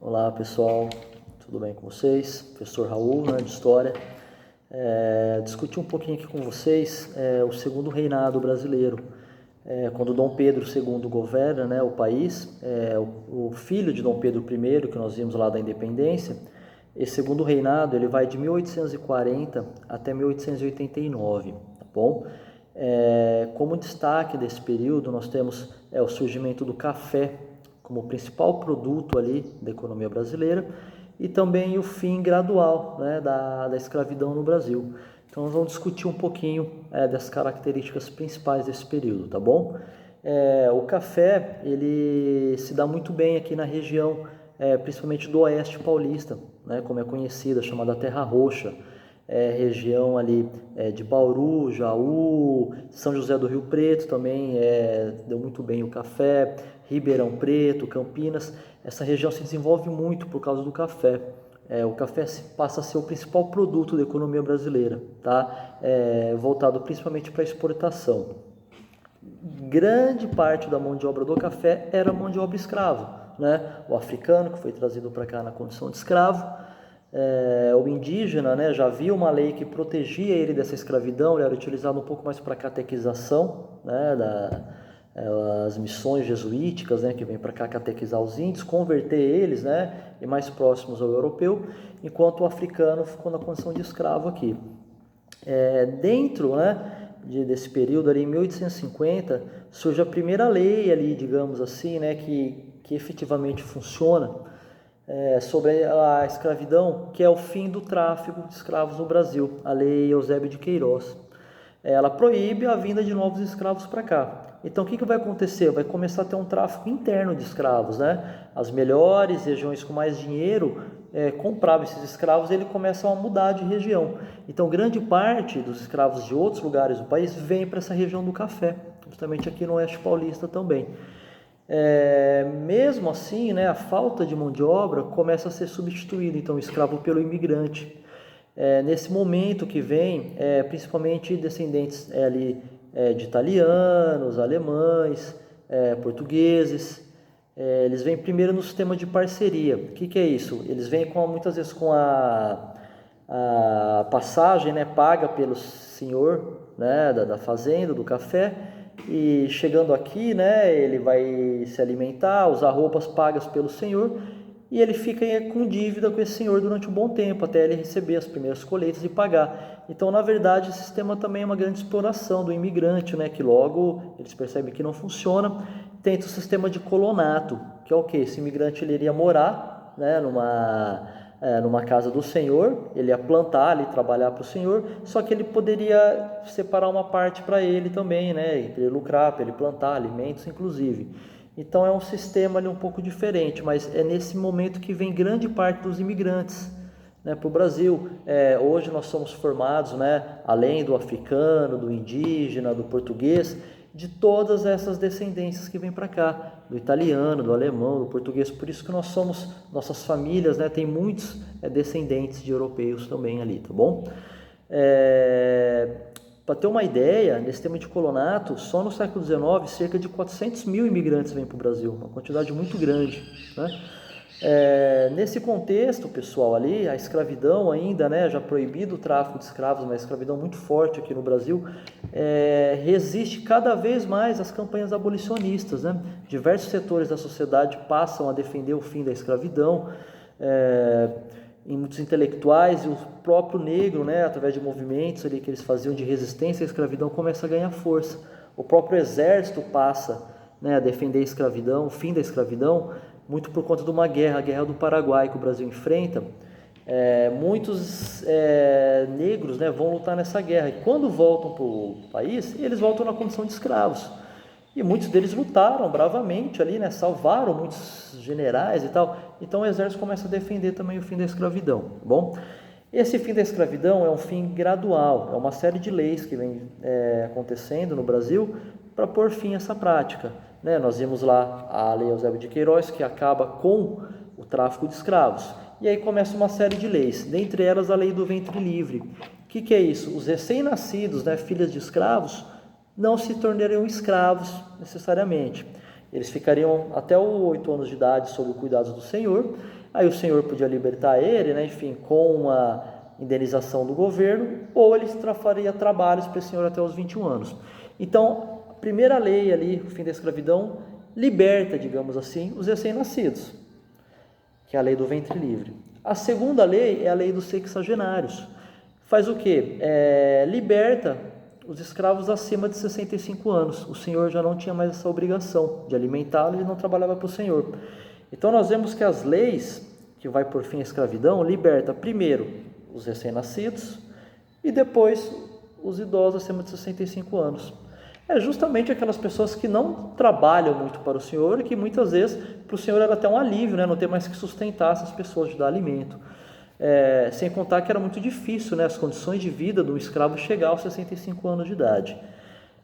Olá pessoal, tudo bem com vocês? Professor Raul, de História. Discutir um pouquinho aqui com vocês o segundo reinado brasileiro. Quando Dom Pedro II governa o país, o filho de Dom Pedro I, que nós vimos lá da independência, esse segundo reinado ele vai de 1840 até 1889, tá bom? Como destaque desse período, nós temos o surgimento do café como principal produto ali da economia brasileira e também o fim gradual da escravidão no Brasil. Então nós vamos discutir um pouquinho das características principais desse período, tá bom? O café ele se dá muito bem aqui na região, principalmente do Oeste Paulista, como é conhecida, chamada Terra Roxa. Região ali de Bauru, Jaú, São José do Rio Preto também deu muito bem o café, Ribeirão Preto, Campinas. Essa região se desenvolve muito por causa do café. O café passa a ser o principal produto da economia brasileira, tá? Voltado principalmente para a exportação. Grande parte da mão de obra do café era mão de obra escravo, O africano, que foi trazido para cá na condição de escravo. O indígena, já havia uma lei que protegia ele dessa escravidão, ele era utilizado um pouco mais para catequização, as missões jesuíticas, que vêm para cá catequizar os índios, converter eles, e mais próximos ao europeu, enquanto o africano ficou na condição de escravo aqui. Dentro desse período ali, em 1850, surge a primeira lei ali, digamos assim, que efetivamente funciona, sobre a escravidão, que é o fim do tráfico de escravos no Brasil, a Lei Eusébio de Queiroz. Ela proíbe a vinda de novos escravos para cá. Então o que vai acontecer? Vai começar a ter um tráfico interno de escravos, As melhores regiões com mais dinheiro compravam esses escravos e eles começam a mudar de região. Então grande parte dos escravos de outros lugares do país vem para essa região do café, justamente aqui no Oeste Paulista também. Mesmo assim, a falta de mão de obra começa a ser substituída, então, o escravo pelo imigrante. Nesse momento que vem, principalmente descendentes de italianos, alemães, portugueses, eles vêm primeiro no sistema de parceria. O que é isso? Eles vêm muitas vezes com a passagem paga pelo senhor da fazenda, do café, e chegando aqui, ele vai se alimentar, usar roupas pagas pelo senhor, e ele fica com dívida com esse senhor durante um bom tempo, até ele receber as primeiras colheitas e pagar. Então, na verdade, esse sistema também é uma grande exploração do imigrante, que logo eles percebem que não funciona. Tem o sistema de colonato, que é o quê? Esse imigrante ele iria morar numa casa do senhor, ele ia plantar ali, trabalhar para o senhor, só que ele poderia separar uma parte para ele também, para ele lucrar, para ele plantar alimentos, inclusive. Então é um sistema ali um pouco diferente, mas é nesse momento que vem grande parte dos imigrantes para o Brasil. Hoje nós somos formados, além do africano, do indígena, do português, de todas essas descendências que vêm para cá, do italiano, do alemão, do português. Por isso que nossas famílias, tem muitos descendentes de europeus também ali, tá bom? Para ter uma ideia, nesse sistema de colonato, só no século XIX, cerca de 400 mil imigrantes vêm para o Brasil, uma quantidade muito grande, Nesse contexto, pessoal, ali, a escravidão ainda, já proibido o tráfico de escravos, uma escravidão muito forte aqui no Brasil, resiste cada vez mais às campanhas abolicionistas, Diversos setores da sociedade passam a defender o fim da escravidão, em muitos intelectuais, e o próprio negro, através de movimentos ali que eles faziam de resistência à escravidão, começa a ganhar força. O próprio exército passa a defender a escravidão, o fim da escravidão, muito por conta de uma guerra, a Guerra do Paraguai que o Brasil enfrenta. Muitos negros vão lutar nessa guerra, e quando voltam para o país, eles voltam na condição de escravos, e muitos deles lutaram bravamente ali, salvaram muitos generais e tal. Então o exército começa a defender também o fim da escravidão, tá bom? Esse fim da escravidão é um fim gradual, é uma série de leis que vem acontecendo no Brasil para pôr fim a essa prática. Nós vimos lá a Lei Eusébio de Queiroz, que acaba com o tráfico de escravos. E aí começa uma série de leis, dentre elas a Lei do Ventre Livre. O que é isso? Os recém-nascidos, filhas de escravos, não se tornariam escravos necessariamente. Eles ficariam até os 8 anos de idade sob o cuidado do senhor. Aí o senhor podia libertar ele, né, enfim, com uma indenização do governo, ou ele faria trabalhos para esse senhor até os 21 anos. Então, a primeira lei ali, o fim da escravidão, liberta, digamos assim, os recém-nascidos, que é a lei do ventre livre. A segunda lei é a lei dos sexagenários. Faz o quê? Liberta os escravos acima de 65 anos. O senhor já não tinha mais essa obrigação de alimentá-los e não trabalhava para o senhor. Então nós vemos que as leis que vai por fim à escravidão liberta primeiro os recém-nascidos e depois os idosos acima de 65 anos. É justamente aquelas pessoas que não trabalham muito para o senhor e que muitas vezes para o senhor era até um alívio, né? Não ter mais que sustentar essas pessoas, de dar alimento. Sem contar que era muito difícil, né, as condições de vida do escravo chegar aos 65 anos de idade.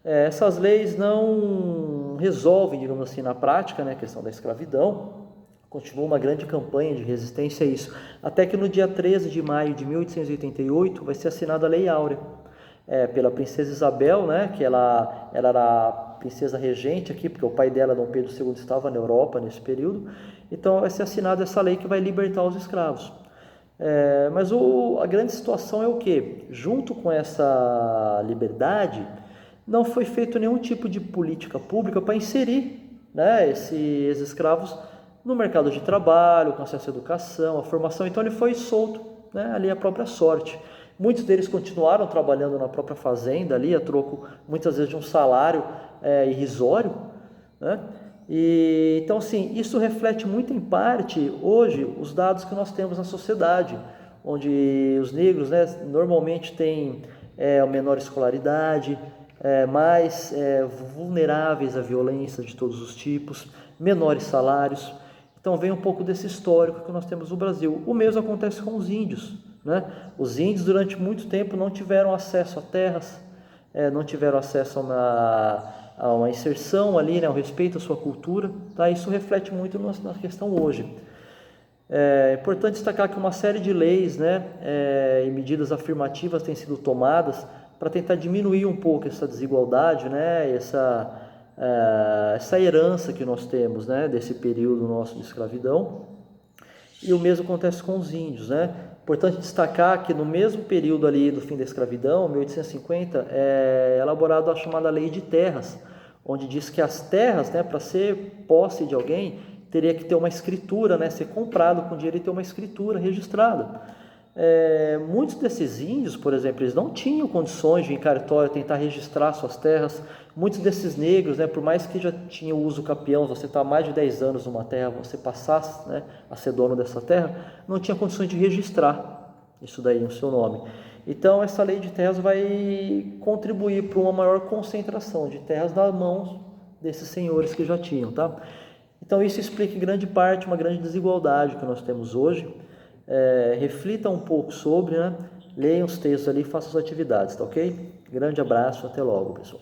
Essas leis não resolvem, digamos assim, na prática, né, a questão da escravidão. Continua uma grande campanha de resistência a isso, até que no dia 13 de maio de 1888 vai ser assinada a Lei Áurea, pela princesa Isabel, né, que ela era a princesa regente aqui, porque o pai dela, Dom Pedro II, estava na Europa nesse período. Então vai ser assinada essa lei que vai libertar os escravos. Mas a grande situação é o quê? Junto com essa liberdade, não foi feito nenhum tipo de política pública para inserir, né, esses escravos no mercado de trabalho, com acesso à educação, à formação. Então ele foi solto, né, ali à própria sorte. Muitos deles continuaram trabalhando na própria fazenda ali, a troco muitas vezes de um salário irrisório, né? E então, assim, isso reflete muito em parte hoje os dados que nós temos na sociedade, onde os negros, né, normalmente têm menor escolaridade, mais vulneráveis à violência de todos os tipos, menores salários. Então vem um pouco desse histórico que nós temos no Brasil. O mesmo acontece com os índios, né? Os índios durante muito tempo não tiveram acesso a terras, não tiveram acesso a uma inserção ali, né, um respeito à sua cultura, tá? Isso reflete muito na questão hoje. É importante destacar que uma série de leis, né, e medidas afirmativas têm sido tomadas para tentar diminuir um pouco essa desigualdade, né, essa herança que nós temos, né, desse período nosso de escravidão. E o mesmo acontece com os índios, né? Importante destacar que no mesmo período ali do fim da escravidão, 1850, é elaborada a chamada Lei de Terras, onde diz que as terras, né, para ser posse de alguém, teria que ter uma escritura, né, ser comprado com dinheiro e ter uma escritura registrada. Muitos desses índios, por exemplo, eles não tinham condições de ir em cartório tentar registrar suas terras. Muitos desses negros, né, por mais que já tinha o uso capião, você está há mais de 10 anos numa terra, você passasse, né, a ser dono dessa terra, não tinha condições de registrar isso daí no seu nome. Então essa lei de terras vai contribuir para uma maior concentração de terras nas mãos desses senhores que já tinham, tá? Então isso explica em grande parte uma grande desigualdade que nós temos hoje. Reflita um pouco sobre, né? Leiam os textos ali e façam as atividades, tá ok? Grande abraço, até logo, pessoal.